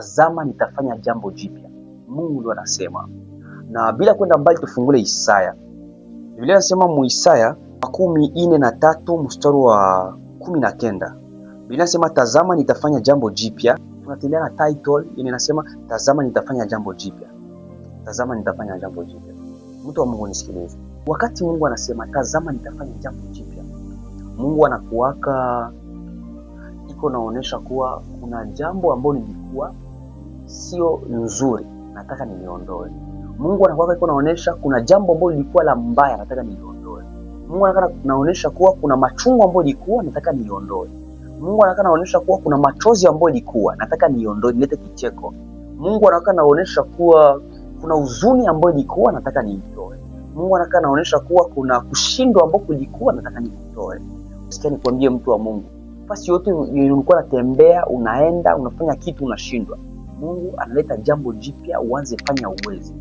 tazama nitafanya jambo jipya. Mungu ndiye anasema. Na bila kwenda mbali tufungule Isaya. Biblia inasema mu Isaya 43 mstari wa 19. Biblia inasema tazama nitafanya jambo jipya. Tunatendea na title yenye inasema tazama nitafanya jambo jipya. Tazama nitafanya jambo jipya. Mtu wa Mungu nisikilize. Wakati Mungu anasema tazama nitafanya jambo jipya, Mungu anakuwaka iko naonesha kuwa kuna jambo ambalo lilikuwa sio nzuri, nataka niliondoe. Mungu anakuwaka iko naonesha kuna jambo ambalo lilikuwa la mbaya, nataka niliondoe. Mungu anataka naonesha kuwa kuna machungu ambayo ilikuwa nataka niondoe. Mungu anataka naonesha kuwa kuna machozi ambayo ilikuwa nataka niondoe, nilete kicheko. Mungu anataka naonesha kuwa kuna huzuni ambayo ilikuwa nataka niitoe. Mungu anataka naonesha kuwa kuna kushindwa ambako kulikuwa nataka nikutoe. Sikia nikwambie mtu wa Mungu, fasi yote ulikuwa unatembea, unaenda, unafanya kitu unashindwa, Mungu analeta jambo jipya uanze fanya uwezi.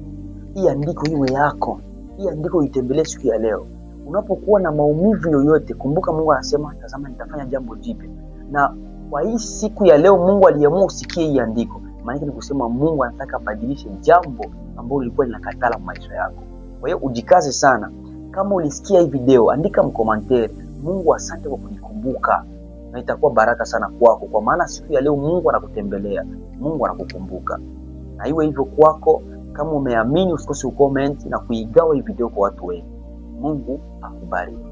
Hii andiko iwe yako. Hii andiko itembelee siku ya leo. Unapokuwa na maumivu yoyote, kumbuka Mungu anasema tazama nitafanya jambo jipya. Na kwa hii siku ya leo Mungu aliamua usikie hii andiko. Maana ni kusema Mungu anataka badilishe jambo ambalo lilikuwa linakatala maisha yako. Kwa hiyo ujikaze sana. Kama ulisikia hii video, andika mkomentari, Mungu asante kwa kunikumbuka. Na itakuwa baraka sana kwako, kwa maana siku ya leo Mungu anakutembelea, Mungu anakukumbuka. Na iwe hivyo kwako. Kama umeamini usikose ucomment na kuigawa hii video kwa watu wengi. Mungu akubariki.